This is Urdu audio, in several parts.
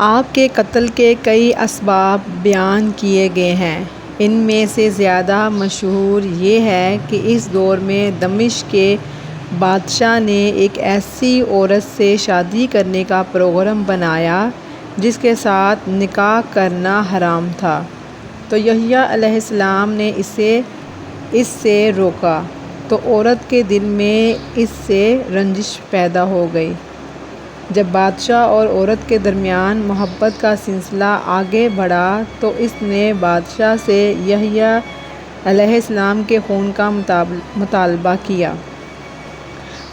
آپ کے قتل کے کئی اسباب بیان کیے گئے ہیں۔ ان میں سے زیادہ مشہور یہ ہے کہ اس دور میں دمشق کے بادشاہ نے ایک ایسی عورت سے شادی کرنے کا پروگرام بنایا جس کے ساتھ نکاح کرنا حرام تھا، تو یحییٰ علیہ السلام نے اسے اس سے روکا، تو عورت کے دل میں اس سے رنجش پیدا ہو گئی۔ جب بادشاہ اور عورت کے درمیان محبت کا سلسلہ آگے بڑھا تو اس نے بادشاہ سے یحییٰ علیہ السلام کے خون کا مطالبہ کیا۔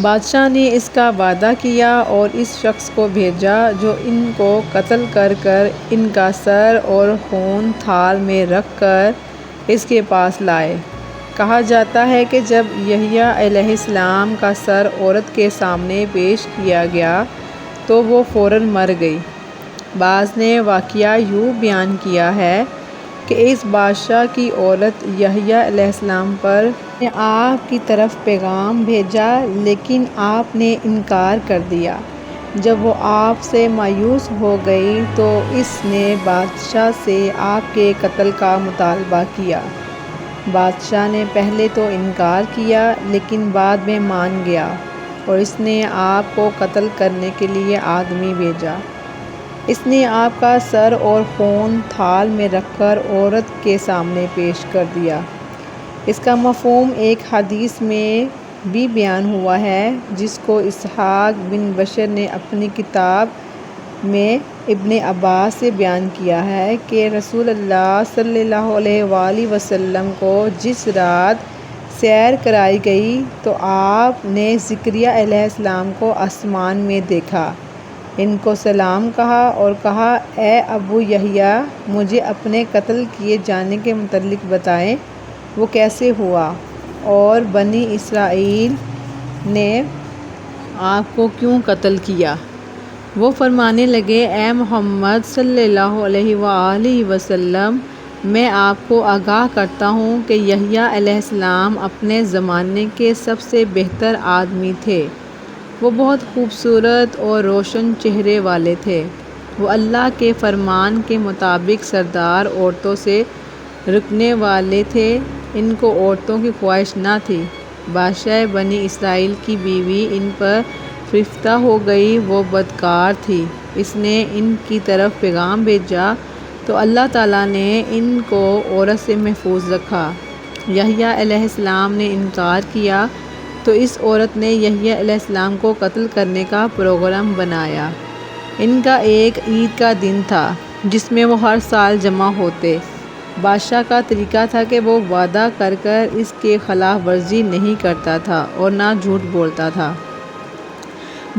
بادشاہ نے اس کا وعدہ کیا اور اس شخص کو بھیجا جو ان کو قتل کر ان کا سر اور خون تھال میں رکھ کر اس کے پاس لائے۔ کہا جاتا ہے کہ جب یحییٰ علیہ السلام کا سر عورت کے سامنے پیش کیا گیا تو وہ فوراً مر گئی۔ بعض نے واقعہ یوں بیان کیا ہے کہ اس بادشاہ کی عورت یحییٰ علیہ السلام پر نے آپ کی طرف پیغام بھیجا لیکن آپ نے انکار کر دیا۔ جب وہ آپ سے مایوس ہو گئی تو اس نے بادشاہ سے آپ کے قتل کا مطالبہ کیا۔ بادشاہ نے پہلے تو انکار کیا لیکن بعد میں مان گیا اور اس نے آپ کو قتل کرنے کے لیے آدمی بھیجا۔ اس نے آپ کا سر اور خون تھال میں رکھ کر عورت کے سامنے پیش کر دیا۔ اس کا مفہوم ایک حدیث میں بھی بیان ہوا ہے جس کو اسحاق بن بشر نے اپنی کتاب میں ابن عباس سے بیان کیا ہے کہ رسول اللہ صلی اللہ علیہ وآلہ وسلم کو جس رات سیر کرائی گئی تو آپ نے زکریا علیہ السلام کو آسمان میں دیکھا، ان کو سلام کہا اور کہا اے ابو یحییٰ مجھے اپنے قتل کیے جانے کے متعلق بتائیں، وہ کیسے ہوا اور بنی اسرائیل نے آپ کو کیوں قتل کیا؟ وہ فرمانے لگے اے محمد صلی اللہ علیہ وآلہ وسلم میں آپ کو آگاہ کرتا ہوں کہ یحییٰ علیہ السلام اپنے زمانے کے سب سے بہتر آدمی تھے۔ وہ بہت خوبصورت اور روشن چہرے والے تھے۔ وہ اللہ کے فرمان کے مطابق سردار عورتوں سے رکنے والے تھے، ان کو عورتوں کی خواہش نہ تھی۔ بادشاہ بنی اسرائیل کی بیوی ان پر فریفتہ ہو گئی، وہ بدکار تھی۔ اس نے ان کی طرف پیغام بھیجا تو اللہ تعالیٰ نے ان کو عورت سے محفوظ رکھا۔ یحییٰ علیہ السلام نے انکار کیا تو اس عورت نے یحییٰ علیہ السلام کو قتل کرنے کا پروگرام بنایا۔ ان کا ایک عید کا دن تھا جس میں وہ ہر سال جمع ہوتے۔ بادشاہ کا طریقہ تھا کہ وہ وعدہ کر اس کی خلاف ورزی نہیں کرتا تھا اور نہ جھوٹ بولتا تھا۔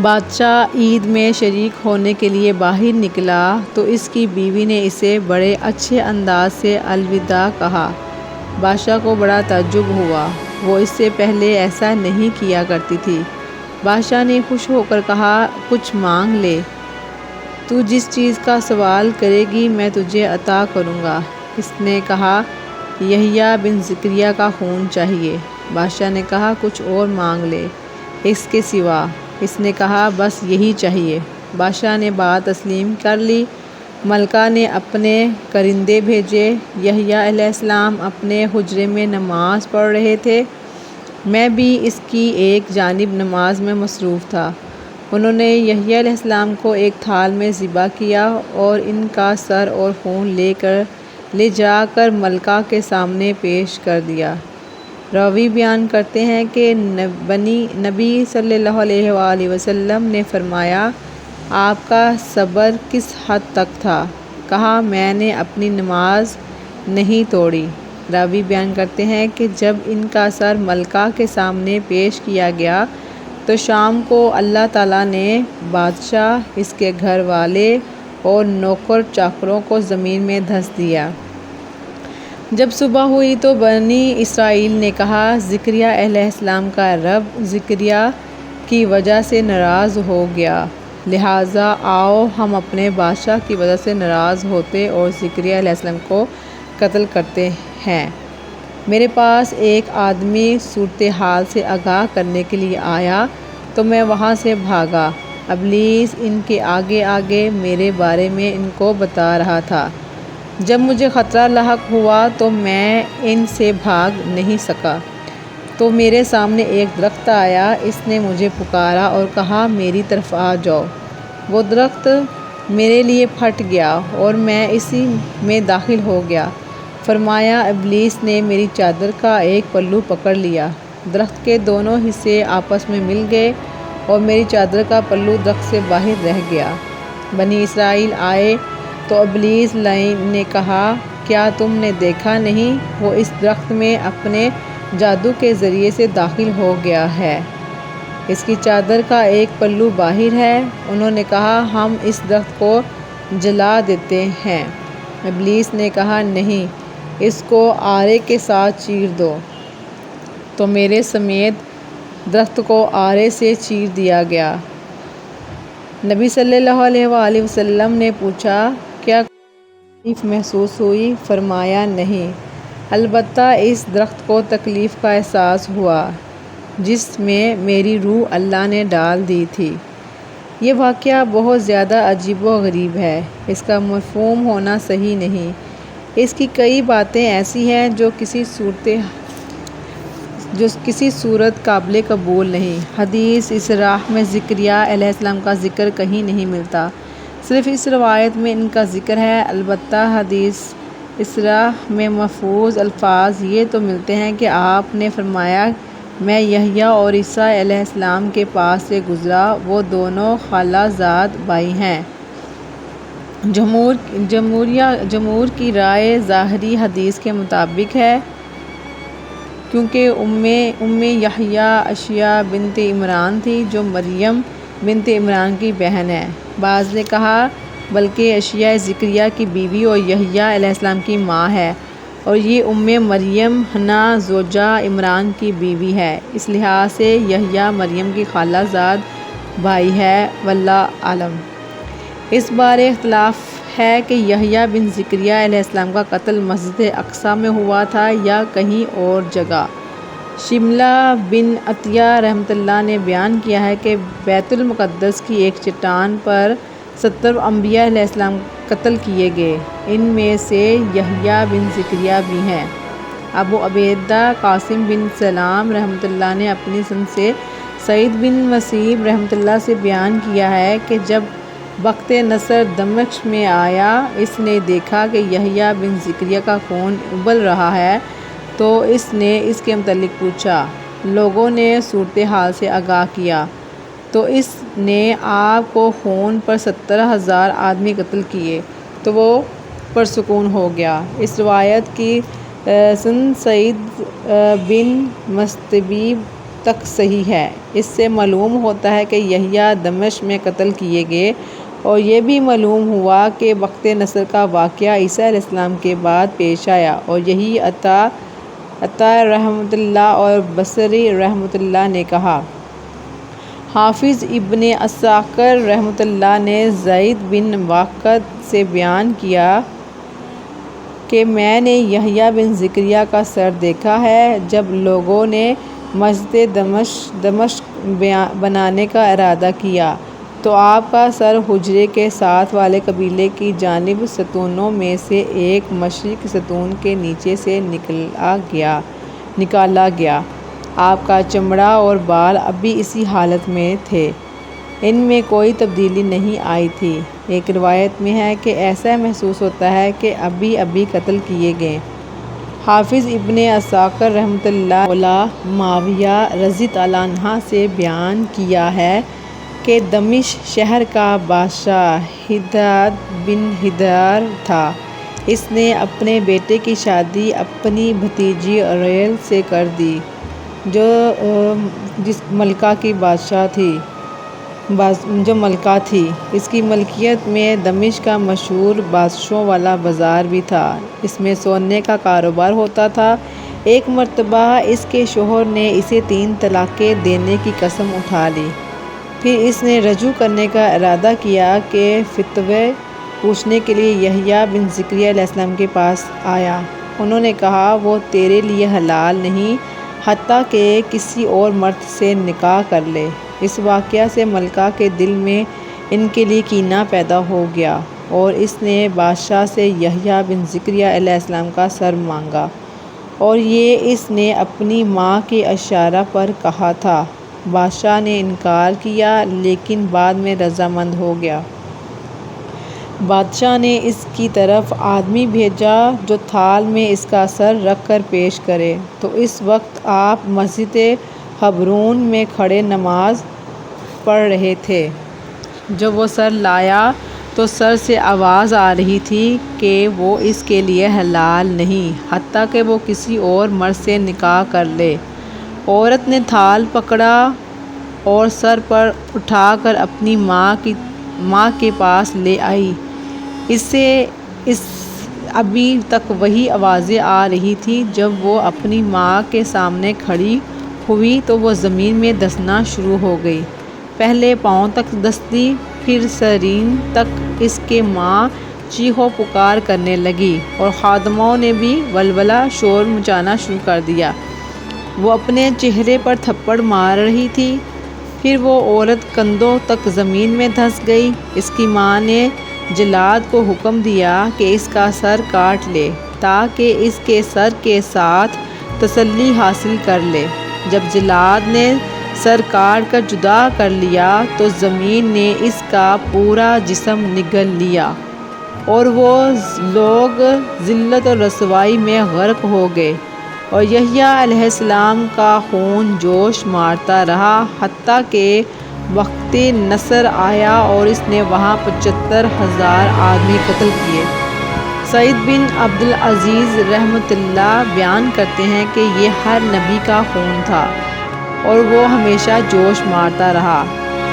بادشاہ عید میں شریک ہونے کے لیے باہر نکلا تو اس کی بیوی نے اسے بڑے اچھے انداز سے الوداع کہا۔ بادشاہ کو بڑا تعجب ہوا، وہ اس سے پہلے ایسا نہیں کیا کرتی تھی۔ بادشاہ نے خوش ہو کر کہا کچھ مانگ لے، تو جس چیز کا سوال کرے گی میں تجھے عطا کروں گا۔ اس نے کہا یحییٰ بن زکریا کا خون چاہیے۔ بادشاہ نے کہا کچھ اور مانگ لے اس کے سوا۔ اس نے کہا بس یہی چاہیے۔ بادشاہ نے بات تسلیم کر لی۔ ملکہ نے اپنے کرندے بھیجے۔ یحییٰ علیہ السلام اپنے حجرے میں نماز پڑھ رہے تھے، میں بھی اس کی ایک جانب نماز میں مصروف تھا۔ انہوں نے یحییٰ علیہ السلام کو ایک تھال میں ذبح کیا اور ان کا سر اور خون لے جا کر ملکہ کے سامنے پیش کر دیا۔ راوی بیان کرتے ہیں کہ نبی صلی اللہ علیہ وآلہ وسلم نے فرمایا آپ کا صبر کس حد تک تھا؟ کہا میں نے اپنی نماز نہیں توڑی۔ راوی بیان کرتے ہیں کہ جب ان کا سر ملکہ کے سامنے پیش کیا گیا تو شام کو اللہ تعالیٰ نے بادشاہ، اس کے گھر والے اور نوکر چاکروں کو زمین میں دھنس دیا۔ جب صبح ہوئی تو بنی اسرائیل نے کہا زکریا علیہ السلام کا رب زکریا کی وجہ سے ناراض ہو گیا، لہٰذا آؤ ہم اپنے بادشاہ کی وجہ سے ناراض ہوتے اور زکریا علیہ السلام کو قتل کرتے ہیں۔ میرے پاس ایک آدمی صورتحال سے آگاہ کرنے کے لیے آیا تو میں وہاں سے بھاگا۔ ابلیس ان کے آگے آگے میرے بارے میں ان کو بتا رہا تھا۔ جب مجھے خطرہ لاحق ہوا تو میں ان سے بھاگ نہیں سکا، تو میرے سامنے ایک درخت آیا، اس نے مجھے پکارا اور کہا میری طرف آ جاؤ۔ وہ درخت میرے لیے پھٹ گیا اور میں اسی میں داخل ہو گیا۔ فرمایا ابلیس نے میری چادر کا ایک پلو پکڑ لیا، درخت کے دونوں حصے آپس میں مل گئے اور میری چادر کا پلو درخت سے باہر رہ گیا۔ بنی اسرائیل آئے تو ابلیس لعین نے کہا، کیا تم نے دیکھا نہیں وہ اس درخت میں اپنے جادو کے ذریعے سے داخل ہو گیا ہے، اس کی چادر کا ایک پلو باہر ہے۔ انہوں نے کہا ہم اس درخت کو جلا دیتے ہیں۔ ابلیس نے کہا نہیں، اس کو آرے کے ساتھ چیر دو، تو میرے سمیت درخت کو آرے سے چیر دیا گیا۔ نبی صلی اللہ علیہ وآلہ وسلم نے پوچھا کیا کوئی تکلیف محسوس ہوئی؟ فرمایا نہیں، البتہ اس درخت کو تکلیف کا احساس ہوا جس میں میری روح اللہ نے ڈال دی تھی۔ یہ واقعہ بہت زیادہ عجیب و غریب ہے، اس کا مفہوم ہونا صحیح نہیں۔ اس کی کئی باتیں ایسی ہیں جو کسی صورت قابل قبول نہیں۔ حدیث اسراء میں زکریا علیہ السلام کا ذکر کہیں نہیں ملتا، صرف اس روایت میں ان کا ذکر ہے۔ البتہ حدیث اسراء میں محفوظ الفاظ یہ تو ملتے ہیں کہ آپ نے فرمایا میں یحییٰ اور عیسیٰ علیہ السلام کے پاس سے گزرا، وہ دونوں خالہ زاد بھائی ہیں۔ جمہور کی رائے ظاہری حدیث کے مطابق ہے، کیونکہ ام یحییٰ عائشہ بنت عمران تھی جو مریم بنت عمران کی بہن ہے۔ بعض نے کہا بلکہ عائشہ زکریا کی بیوی اور یحییٰ علیہ السلام کی ماں ہے، اور یہ ام مریم حنا زوجہ عمران کی بیوی ہے، اس لحاظ سے یحییٰ مریم کی خالہ زاد بھائی ہے، واللہ اعلم۔ اس بارے اختلاف ہے کہ یحییٰ بن زکریا علیہ السلام کا قتل مسجد اقصیٰ میں ہوا تھا یا کہیں اور جگہ۔ شملہ بن عطیہ رحمۃ اللہ نے بیان کیا ہے کہ بیت المقدس کی ایک چٹان پر 70 انبیاء علیہ السلام قتل کیے گئے، ان میں سے یحییٰ بن زکریا بھی ہیں۔ ابو عبیدہ قاسم بن سلام رحمۃ اللہ نے اپنی سند سے سعید بن مسیب رحمۃ اللہ سے بیان کیا ہے کہ جب بخت نصر دمشق میں آیا، اس نے دیکھا کہ یحییٰ بن زکریا کا خون ابل رہا ہے، تو اس نے اس کے متعلق پوچھا۔ لوگوں نے صورتحال سے آگاہ کیا تو اس نے آپ کو خون پر 70,000 آدمی قتل کیے تو وہ پرسکون ہو گیا۔ اس روایت کی سند سعید بن مسیب تک صحیح ہے۔ اس سے معلوم ہوتا ہے کہ یحییٰ دمشق میں قتل کیے گئے، اور یہ بھی معلوم ہوا کہ بخت نصر کا واقعہ عیسیٰ علیہ السلام کے بعد پیش آیا، اور یہی عطا رحمۃ اللہ اور بصری رحمۃ اللہ نے کہا۔ حافظ ابن عساکر رحمۃ اللہ نے زید بن واقد سے بیان کیا کہ میں نے یحییٰ بن زکریا کا سر دیکھا ہے جب لوگوں نے مسجد دمشق بنانے کا ارادہ کیا، تو آپ کا سر حجرے کے ساتھ والے قبیلے کی جانب ستونوں میں سے ایک مشرق ستون کے نیچے سے نکالا گیا۔ آپ کا چمڑا اور بال اب بھی اسی حالت میں تھے، ان میں کوئی تبدیلی نہیں آئی تھی۔ ایک روایت میں ہے کہ ایسا محسوس ہوتا ہے کہ ابھی قتل کیے گئے۔ حافظ ابن عساکر رحمۃ اللہ علیہ معاویہ رضی اللہ عنہ سے بیان کیا ہے کہ دمشق شہر کا بادشاہ ہداد بن ہدار تھا، اس نے اپنے بیٹے کی شادی اپنی بھتیجی ریل سے کر دی جو ملکہ تھی۔ اس کی ملکیت میں دمشق کا مشہور بادشاہوں والا بازار بھی تھا، اس میں سونے کا کاروبار ہوتا تھا۔ ایک مرتبہ اس کے شوہر نے اسے 3 طلاقیں دینے کی قسم اٹھا لی، پھر اس نے رجوع کرنے کا ارادہ کیا کہ فتویٰ پوچھنے کے لیے یحییٰ بن زکریا علیہ السلام کے پاس آیا۔ انہوں نے کہا وہ تیرے لیے حلال نہیں حتیٰ کہ کسی اور مرد سے نکاح کر لے۔ اس واقعہ سے ملکہ کے دل میں ان کے لیے کینہ پیدا ہو گیا اور اس نے بادشاہ سے یحییٰ بن زکریا علیہ السلام کا سر مانگا، اور یہ اس نے اپنی ماں کے اشارہ پر کہا تھا۔ بادشاہ نے انکار کیا لیکن بعد میں رضامند ہو گیا۔ بادشاہ نے اس کی طرف آدمی بھیجا جو تھال میں اس کا سر رکھ کر پیش کرے، تو اس وقت آپ مسجد حبرون میں کھڑے نماز پڑھ رہے تھے۔ جب وہ سر لایا تو سر سے آواز آ رہی تھی کہ وہ اس کے لیے حلال نہیں حتیٰ کہ وہ کسی اور مرد سے نکاح کر لے۔ عورت نے تھال پکڑا اور سر پر اٹھا کر اپنی ماں کے پاس لے آئی۔ اسے ابھی تک وہی آوازیں آ رہی تھیں۔ جب وہ اپنی ماں کے سامنے کھڑی ہوئی تو وہ زمین میں دسنا شروع ہو گئی، پہلے پاؤں تک دستی، پھر سرین تک۔ اس کی ماں چیخ و پکار کرنے لگی اور خادموں نے بھی ولولہ شور مچانا شروع کر دیا۔ وہ اپنے چہرے پر تھپڑ مار رہی تھی۔ پھر وہ عورت کندھوں تک زمین میں دھنس گئی۔ اس کی ماں نے جلاد کو حکم دیا کہ اس کا سر کاٹ لے تاکہ اس کے سر کے ساتھ تسلی حاصل کر لے۔ جب جلاد نے سر کاٹ کر جدا کر لیا تو زمین نے اس کا پورا جسم نگل لیا اور وہ لوگ ذلت اور رسوائی میں غرق ہو گئے، اور یحییٰ علیہ السلام کا خون جوش مارتا رہا حتیٰ کہ وقت نصر آیا اور اس نے وہاں 75,000 آدمی قتل کیے۔ سعید بن عبدالعزیز رحمۃ اللہ بیان کرتے ہیں کہ یہ ہر نبی کا خون تھا اور وہ ہمیشہ جوش مارتا رہا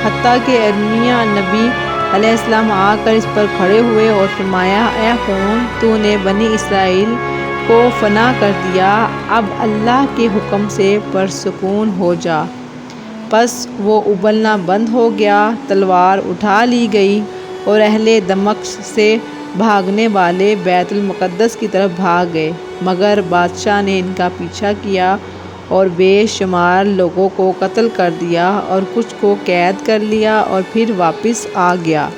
حتیٰ کہ ارمیہ نبی علیہ السلام آ کر اس پر کھڑے ہوئے اور فرمایا، اے خون، تو نے بنی اسرائیل کو فنا کر دیا، اب اللہ کے حکم سے پرسکون ہو جا۔ پس وہ ابلنا بند ہو گیا، تلوار اٹھا لی گئی اور اہل دمشق سے بھاگنے والے بیت المقدس کی طرف بھاگ گئے، مگر بادشاہ نے ان کا پیچھا کیا اور بے شمار لوگوں کو قتل کر دیا اور کچھ کو قید کر لیا اور پھر واپس آ گیا۔